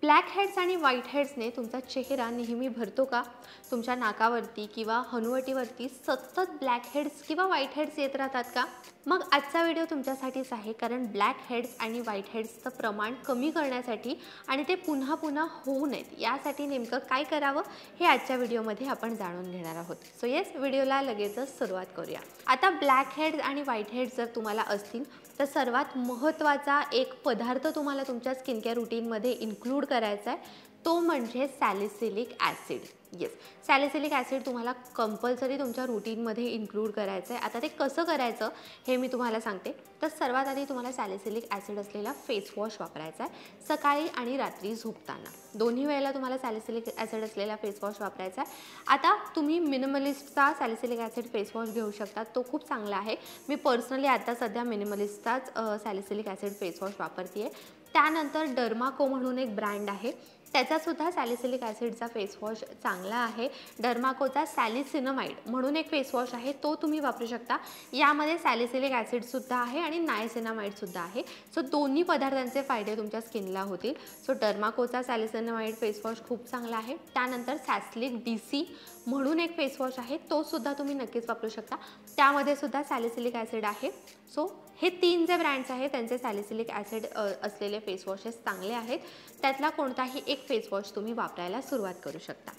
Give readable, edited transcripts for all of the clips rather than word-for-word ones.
Black heads आणि white हेड्सने तुमचा चेहरा नेहमी भरतो का? तुमच्या नाकावरती किंवा हनुवटीवरती सतत ब्लॅक हेड्स किंवा व्हाईट हेड्स येत राहतात का? मग आजचा व्हिडिओ तुमच्यासाठीच आहे, कारण ब्लॅक हेड्स आणि व्हाईट हेड्सचं प्रमाण कमी करण्यासाठी आणि ते पुन्हा पुन्हा होऊ नयेत यासाठी नेमकं काय करावं हे आजच्या व्हिडिओमध्ये आपण जाणून घेणार आहोत. सो येस, व्हिडिओला लगेचच सुरुवात करूया. आता ब्लॅक हेड्स आणि व्हाईट हेड्स जर तुम्हाला असतील तर सर्वात महत्त्वाचा एक पदार्थ तुम्हाला तुमच्या स्किन केअर रूटीनमध्ये इन्क्लूड करायचा आहे, तो म्हणजे salicylic acid. Yes, salicylic acid तुम्हाला कंपल्सरी तुमच्या रूटीनमध्ये इन्क्लूड करायचं आहे. आता ते कसं करायचं हे मी तुम्हाला सांगते. तर सर्वात आधी तुम्हाला सॅलिसिलिक ॲसिड असलेला फेस वॉश वापरायचा आहे. सकाळी आणि रात्री झोपताना दोन्ही वेळेला तुम्हाला सॅलिसिलिक ॲसिड असलेला फेस वॉश वापरायचा आहे. आता तुम्ही मिनिमलिस्टचा सॅलिसिलिक ॲसिड फेस वॉश घेऊ शकता, तो खूप चांगला आहे. मी पर्सनली आता सध्या मिनिमलिस्टचाच सॅलिसिलिक ॲसिड फेस वॉश वापरते आहे. त्यानंतर डर्माको म्हणून एक ब्रँड आहे, त्याचासुद्धा सॅलिसिलिक ॲसिडचा फेस वॉश चांगला आहे. डर्माकोचा सॅलिसिनामाइड म्हणून एक फेस वॉश आहे, तो तुम्ही वापरू शकता. यामध्ये सॅलिसिलिक ॲसिडसुद्धा आहे आणि नायसिनामाइडसुद्धा आहे. सो दोन्ही पदार्थांचे फायदे तुमच्या स्किनला होतील. सो डर्माकोचा सॅलिसिनामाइड फेस वॉश खूप चांगला आहे. त्यानंतर सॅस्लिक DC म्हणून एक फेस वॉश आहे, तो सुद्धा तुम्ही नक्कीच वापरू शकता. त्यामध्ये सुद्धा सॅलिसिलिक ॲसिड आहे. सो हे 3 जे ब्रँड्स आहेत त्यांचे सॅलिसिलिक ॲसिड असलेले फेस वॉशेस चांगले आहेत. त्यातला कोणताही एक फेस वॉश तुम्ही वापरायला सुरुवात करू शकता.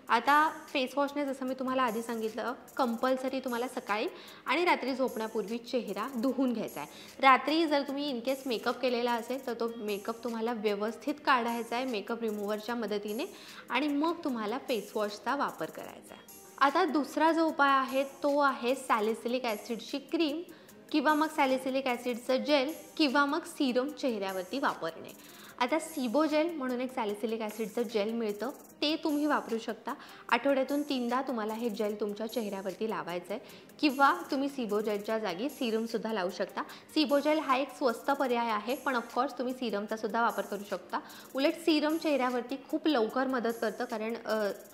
आता फेस वॉशने जसं मी तुम्हाला आधी सांगितलं, कंपल्सरी तुम्हाला सकाळी आणि रात्री झोपण्यापूर्वी चेहरा धुवून घ्यायचा आहे. रात्री जर तुम्ही इनकेस मेकअप केलेला असेल तर तो मेकअप तुम्हाला व्यवस्थित काढायचा आहे मेकअप रिमूव्हरच्या मदतीने, आणि मग तुम्हाला फेस वॉशचा वापर करायचा आहे. आता दुसरा जो उपाय आहे तो आहे सॅलिसिलिक ॲसिडची क्रीम किंवा मग सॅलिसिलिक ॲसिडचं जेल किंवा मग सिरम चेहऱ्यावरती वापरणे. आता सिबोजेल म्हणून एक सॅलिसिलिक ॲसिडचं जेल मिळतं, ते तुम्ही वापरू शकता. आठवड्यातून 3दा तुम्हाला हे जेल तुमच्या चेहऱ्यावरती लावायचं आहे, किंवा तुम्ही सिबोजेलच्या जागी सिरमसुद्धा लावू शकता. सिबोजेल हा एक स्वस्त पर्याय आहे, पण ऑफकोर्स तुम्ही सिरमचा सुद्धा वापर करू शकता. उलट सिरम चेहऱ्यावरती खूप लवकर मदत करतं, कारण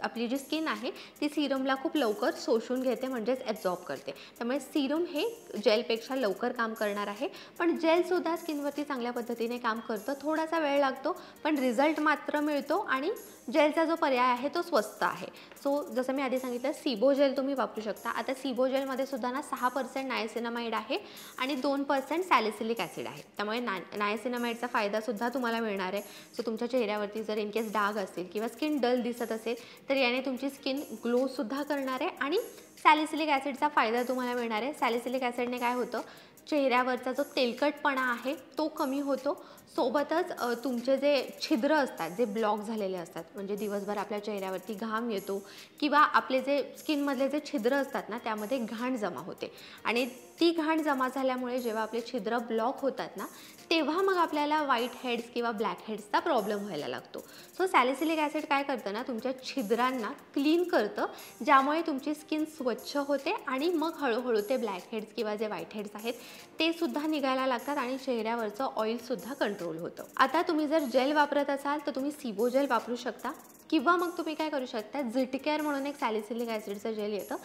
आपली जी स्किन आहे ती सिरमला खूप लवकर शोषून घेते, म्हणजेच ॲब्झॉर्ब करते. त्यामुळे सिरम हे जेलपेक्षा लवकर काम करणार आहे. पण जेलसुद्धा स्किनवरती चांगल्या पद्धतीने काम करतं. थोडासा वेळ लागतो, पण रिझल्ट मात्र मिळतो, आणि जेलचा जो पर्याय आहे तो स्वस्त आहे. सो जसं मी आधी सांगितलं, सिबोजेल तुम्ही वापरू शकता. आता सिबोजेलमध्ये सुद्धा ना 6% नायसिनामाइड आहे आणि 2% सॅलिसिलिक ॲसिड आहे. त्यामुळे नायसिनामाइडचा फायदासुद्धा तुम्हाला मिळणार आहे. सो तुमच्या चेहऱ्यावरती जर इनकेस डाग असतील किंवा स्किन डल दिसत असेल तर याने तुमची स्किन ग्लोसुद्धा करणार आहे, आणि सॅलिसिलिक ॲसिडचा फायदा तुम्हाला मिळणार आहे. सॅलिसिलिक ॲसिडने काय होतं, चेहऱ्यावरचा जो तेलकटपणा आहे तो कमी होतो. सोबतच तुमचे जे छिद्र असतात, जे ब्लॉक झालेले असतात, म्हणजे दिवसभर आपल्या चेहऱ्यावरती घाम येतो किंवा आपले जे स्किनमधले जे छिद्र असतात ना त्यामध्ये घाण जमा होते, आणि ती घाण जमा झाल्यामुळे जेव्हा आपले छिद्र ब्लॉक होतात ना तेव्हा मग आपल्याला व्हाईट हेड्स किंवा ब्लॅक हेड्सचा प्रॉब्लेम व्हायला लागतो. सो सॅलिसिलिक ॲसिड काय करतं ना, तुमच्या छिद्रांना क्लीन करतं, ज्यामुळे तुमची स्किन स्वच्छ होते, आणि मग हळूहळू ते ब्लॅक हेड्स किंवा जे व्हाईट हेड्स आहेत ते सुद्धा निघायला लागतात, आणि चेहऱ्यावरचं ऑइलसुद्धा कंट्रोल होतं. आता तुम्ही जर जेल वापरत असाल तर तुम्ही सिबोजेल वापरू शकता, किंवा मग तुम्ही काय करू शकता, झिटकेअर म्हणून एक सॅलिसिलिक ॲसिडचं जेल येतं,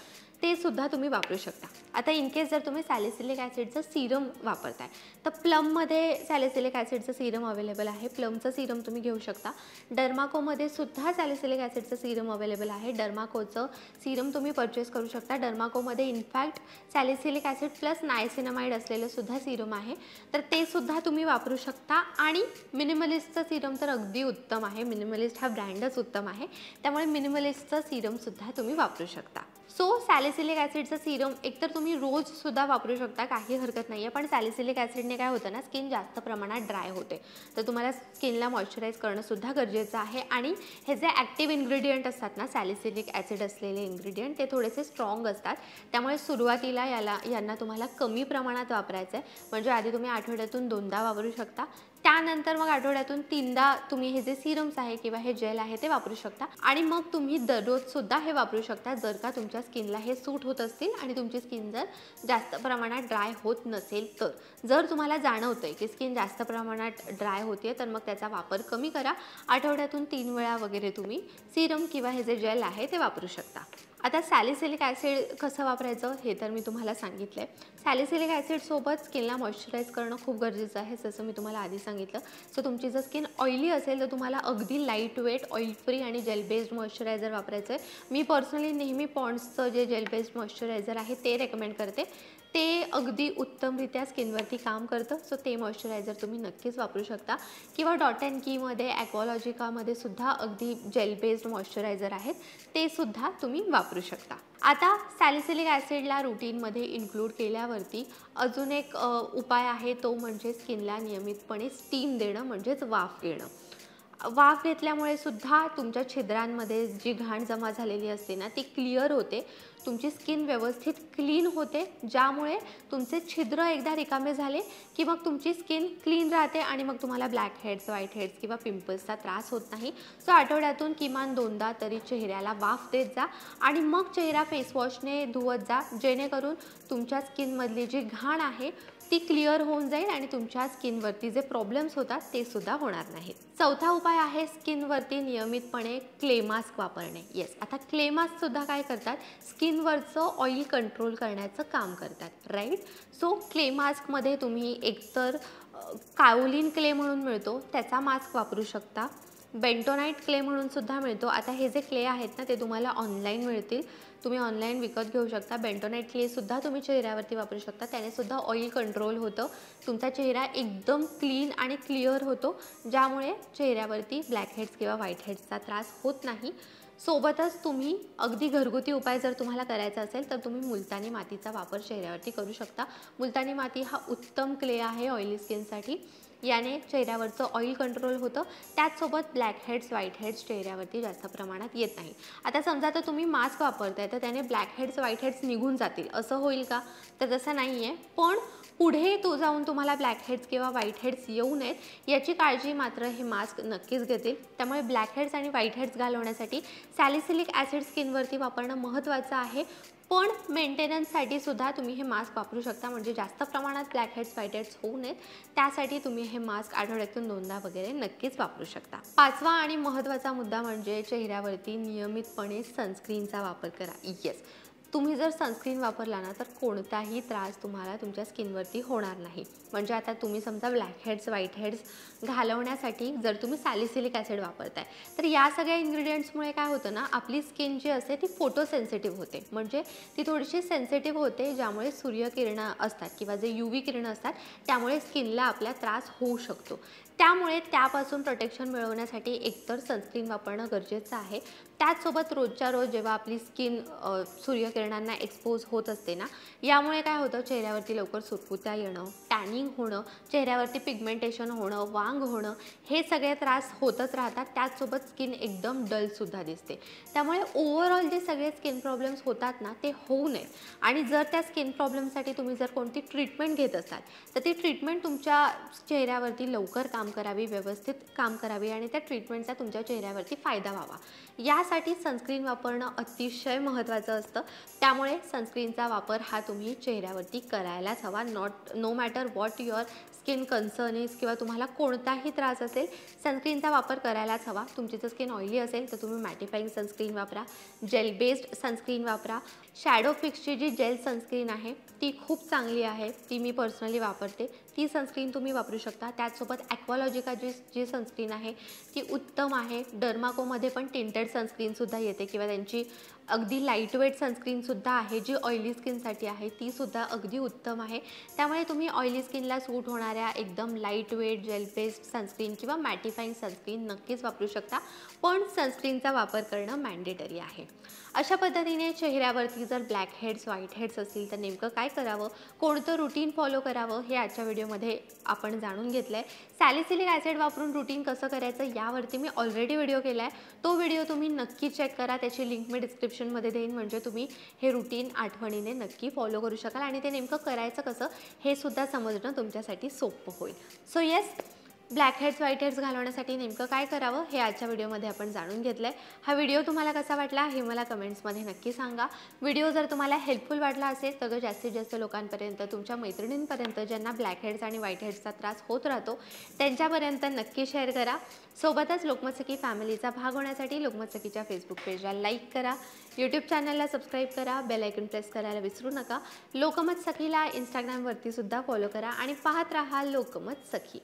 ते सुद्धा तुम्ही वापरू शकता. आता इनकेस जर तुम्ही सॅलिसिलिक ॲसिडचं सिरम वापरताय तर प्लममध्ये सॅलिसिलिक ॲसिडचं सिरम अवेलेबल आहे, प्लमचं सिरम तुम्ही घेऊ शकता. डर्माकोमध्ये सुद्धा सॅलिसिलिक ॲसिडचं सिरम अवेलेबल आहे, डर्माकोचं सिरम तुम्ही परचेस करू शकता. डर्माकोमध्ये in fact salicylic acid plus niacinamide असलेलं सुद्धा सिरम आहे, तर ते सुद्धा तुम्ही वापरू शकता. आणि मिनिमलिस्टचं सिरम तर अगदी उत्तम आहे, मिनिमलिस्ट हा ब्रँडच उत्तम आहे, त्यामुळे मिनिमलिस्टचं सिरमसुद्धा तुम्ही वापरू शकता. सो सॅलिसिलिक ॲसिडचं सिरम एकतर तुम्ही रोजसुद्धा वापरू शकता, काही हरकत नाही आहे. पण सॅलिसिलिक ॲसिडने काय होतं ना, स्किन जास्त प्रमाणात ड्राय होते, तर तुम्हाला स्किनला मॉइश्चराईज करणंसुद्धा गरजेचं आहे. आणि हे जे ॲक्टिव्ह इन्ग्रेडियंट असतात ना, सॅलिसिलिक ॲसिड असलेले इन्ग्रेडियंट, ते थोडेसे स्ट्रॉंग असतात. त्यामुळे सुरुवातीला यांना तुम्हाला कमी प्रमाणात वापरायचं आहे. म्हणजे आधी तुम्ही आठवड्यातून 2दा वापरू शकता, त्यानंतर मग आठवड्यातून 3दा तुम्ही हे जे सिरम्स आहे किंवा हे जेल आहे ते वापरू शकता, आणि मग तुम्ही दररोजसुद्धा हे वापरू शकता, जर का तुमच्या स्किनला हे सूट होत असतील आणि तुमची स्किन जर जास्त प्रमाणात ड्राय होत नसेल तर. जर तुम्हाला जाणवतंय की स्किन जास्त प्रमाणात ड्राय होते तर मग त्याचा वापर कमी करा. आठवड्यातून 3 वेळा वगैरे तुम्ही सिरम किंवा हे जे जेल आहे ते वापरू शकता. आता सॅलिसिलिक ॲसिड कसं वापरायचं हे तर मी तुम्हाला सांगितलं आहे. सॅलिसिलिक ॲसिडसोबत स्किनला मॉइश्चराईज करणं खूप गरजेचं आहे, जसं मी तुम्हाला आधी सांगितलं. सो तुमची जर स्किन ऑइली असेल तर तुम्हाला अगदी लाईट वेट, ऑइल फ्री आणि जेल बेस्ड मॉइश्चरायझर वापरायचं आहे. मी पर्सनली नेहमी पॉन्ड्सचं जे जेल बेस्ड मॉइश्चरायझर आहे ते रेकमेंड करते. ते अगदी उत्तमरित्या स्किनवरती काम करतं. सो ते मॉइश्चरायझर तुम्ही नक्कीच वापरू शकता. किंवा डॉट अँड कीमध्ये, ॲक्वालॉजिकामध्ये सुद्धा अगदी जेल बेस्ड मॉइश्चरायझर आहेत, ते सुद्धा तुम्ही वापरू शकता. आता सॅलिसिलिक ॲसिडला रुटीनमध्ये इन्क्लूड केल्यावरती अजून एक उपाय आहे, तो म्हणजे स्किनला नियमितपणे स्टीम देणं, म्हणजेच वाफ घेणं. वाफ घेतल्यामुळे सुद्धा तुमच्या छिद्रांमध्ये जी घाण जमा झालेली असते ना, ती क्लिअर होते. तुमची स्किन व्यवस्थित क्लीन होते, ज्यामुळे तुमचे छिद्र एकदा रिकामे झाले की मग तुमची स्किन क्लीन राहते आणि मग तुम्हाला ब्लॅक हेड्स, व्हाईट हेड्स किंवा पिंपल्सचा त्रास होत नाही. सो आठवड्यातून किमान 2दा तरी चेहऱ्याला वाफ देत जा आणि मग चेहरा फेसवॉशने धुवत जा, जेणेकरून तुमच्या स्किनमधली जी घाण आहे ती क्लिअर होऊन जाईल आणि तुमच्या स्किनवरती जे प्रॉब्लेम्स होतात ते सुद्धा होणार नाहीत. चौथा उपाय आहे स्किनवरती नियमितपणे क्ले मास्क वापरणे. येस, आता क्ले मास्क सुद्धा काय करतात, स्किनवरचं ऑइल कंट्रोल करण्याचं काम करतात, राईट. सो क्ले मास्कमध्ये तुम्ही एकतर काओलिन क्ले म्हणून मिळतो त्याचा मास्क वापरू शकता. बेंटोनाइट क्ले म्हणून सुद्धा मिळतो. आता हे जे क्ले आहेत ना, ते तुम्हाला ऑनलाईन मिळतील, तुम्ही ऑनलाईन विकत घेऊ शकता. बेंटोनाइट क्ले सुद्धा तुम्ही चेहऱ्यावरती वापरू शकता. त्याने सुद्धा ऑइल कंट्रोल होतं, तुमचा चेहरा एकदम क्लीन आणि क्लिअर होतो, ज्यामुळे चेहऱ्यावरती ब्लॅक हेड्स किंवा व्हाईट हेड्सचा त्रास होत नाही. सोबतच तुम्ही अगदी घरगुती उपाय जर तुम्हाला करायचा असेल तर तुम्ही मुलतानी मातीचा वापर चेहऱ्यावरती करू शकता. मुलतानी माती हा उत्तम क्ले आहे ऑइली स्किनसाठी. याने चेहऱ्यावरचं ऑइल कंट्रोल होतं, त्याचसोबत ब्लॅक हेड्स, व्हाईट हेड्स चेहऱ्यावरती जास्त प्रमाणात येत नाही. आता समजा तर तुम्ही मास्क वापरताय तर त्याने ब्लॅक हेड्स, व्हाईट हेड्स निघून जातील असं होईल का, तर तसं नाही आहे. पण पुढे तो जाऊन तुम्हाला ब्लॅक हेड्स किंवा व्हाईट हेड्स येऊ नयेत याची काळजी मात्र हे मास्क नक्कीच घेतील. त्यामुळे ब्लॅक हेड्स आणि व्हाईट हेड्स घालवण्यासाठी सॅलिसिलिक ॲसिड स्किनवरती वापरणं महत्त्वाचं आहे. पण मेंटेनन्ससाठी सुद्धा तुम्ही हे मास्क वापरू शकता, म्हणजे जास्त प्रमाणात ब्लॅक हेड्स, व्हाईट हेड्स होऊ नयेत त्यासाठी तुम्ही हे मास्क आठवड्यातून 2दा वगैरे नक्कीच वापरू शकता. पाचवा आणि महत्त्वाचा मुद्दा म्हणजे चेहऱ्यावरती नियमितपणे सनस्क्रीनचा वापर करा. येस, तुम्ही जर सनस्क्रीन वापरला ना तर कोणताही त्रास तुम्हाला तुमच्या स्किनवरती होणार नाही. म्हणजे आता तुम्ही समजा ब्लॅक हेड्स, व्हाईट हेड्स घालवण्यासाठी जर तुम्ही सॅलिसिलिक ॲसिड वापरताय तर या सगळ्या इन्ग्रेडियंट्समुळे काय होतं ना, आपली स्किन जी असते ती फोटो सेन्सिटिव्ह होते, म्हणजे ती थोडीशी सेन्सिटिव्ह होते, ज्यामुळे सूर्यकिरणं असतात किंवा जे UV किरणं असतात त्यामुळे स्किनला आपल्या त्रास होऊ शकतो. त्यामुळे त्यापासून प्रोटेक्शन मिळवण्यासाठी एकतर सनस्क्रीन वापरणं गरजेचं आहे. त्याचसोबत रोजच्या रोज जेव्हा आपली स्किन सूर्यकिरणांना एक्सपोज होत असते ना, यामुळे काय होतं, चेहऱ्यावरती लवकर सुरकुत्या येणं, टॅनिंग होणं, चेहऱ्यावरती पिगमेंटेशन होणं, वांग होणं, हे सगळे त्रास होतच राहतात. त्याचसोबत स्किन एकदम डलसुद्धा दिसते. त्यामुळे ओव्हरऑल जे सगळे स्किन प्रॉब्लेम्स होतात ना ते होऊ नये. आणि जर त्या स्किन प्रॉब्लेमसाठी तुम्ही जर कोणती ट्रीटमेंट घेत असाल तर ती ट्रीटमेंट तुमच्या चेहऱ्यावरती लवकर काम करावी, व्यवस्थित काम करावी आणि त्या ट्रीटमेंटचा तुमच्या चेहऱ्यावरती फायदा व्हावा, यासाठी सनस्क्रीन वापरणं अतिशय महत्त्वाचं असतं. त्यामुळे सनस्क्रीनचा वापर हा तुम्ही चेहऱ्यावरती करायलाच हवा. No matter what your skin concern is किंवा तुम्हाला कोणताही त्रास असेल, सनस्क्रीनचा वापर करायलाच हवा. तुमची जर स्किन ऑइली असेल तर तुम्ही मॅटिफाईंग सनस्क्रीन वापरा, जेल बेस्ड सनस्क्रीन वापरा. शॅडो फिक्सची जी जेल सनस्क्रीन आहे ती खूप चांगली आहे, ती मी पर्सनली वापरते, ती सनस्क्रीन तुम्ही वापरू शकता. त्याचसोबत ॲक्वालॉजिका जी सनस्क्रीन आहे ती उत्तम आहे. डर्माकोमध्ये पण टिंटेड सनस्क्रीनसुद्धा येते किंवा त्यांची अगदी लाईटवेट सनस्क्रीनसुद्धा आहे जी ऑइली स्किनसाठी आहे, ती सुद्धा अगदी उत्तम आहे. त्यामुळे तुम्ही ऑइली स्किनला सूट होणाऱ्या एकदम लाईटवेट जेल बेस्ड सनस्क्रीन किंवा मॅटिफाईंग सनस्क्रीन नक्कीच वापरू शकता. पण सनस्क्रीनचा वापर करणं मॅन्डेटरी आहे. अशा पद्धतीने चेहऱ्यावरती जर ब्लॅक हेड्स, व्हाईट हेड्स असतील तर नेमकं काय करावं, कोणतं रुटीन फॉलो करावं हे आजच्या व्हिडिओमध्ये आपण जाणून घेतलं आहे. सॅलिसिलिक ॲसिड वापरून रुटीन कसं करायचं यावरती मी ऑलरेडी व्हिडिओ केला आहे, तो व्हिडिओ तुम्ही नक्की चेक करा. त्याची लिंक मी डिस्क्रिप्शनमध्ये देईन, म्हणजे तुम्ही हे रुटीन आठवणीने नक्की फॉलो करू शकाल आणि ते नेमकं करायचं कसं हे सुद्धा समजणं तुमच्यासाठी सोपं होईल. So yes, black heads white heads घालवण्यासाठी नेमकं काय करावं हे आजच्या व्हिडिओमध्ये आपण जाणून घेतलं आहे. हा व्हिडिओ तुम्हाला कसा वाटला हे मला कमेंट्समध्ये नक्की सांगा. व्हिडिओ जर तुम्हाला हेल्पफुल वाटला असेल तर तो जास्तीत जास्त लोकांपर्यंत, तुमच्या मैत्रिणींपर्यंत ज्यांना ब्लॅक हेड्स आणि व्हाईट हेड्सचा त्रास होत राहतो त्यांच्यापर्यंत नक्की शेअर करा. सोबतच लोकमत सखी फॅमिलीचा भाग होण्यासाठी लोकमत सखीच्या फेसबुक पेजला लाईक करा, यूट्यूब चॅनलला सबस्क्राईब करा, बेल आयकॉन प्रेस करायला विसरू नका. लोकमत सखीला इंस्टाग्रामवरती सुद्धा फॉलो करा आणि पाहत राहा लोकमत सखी.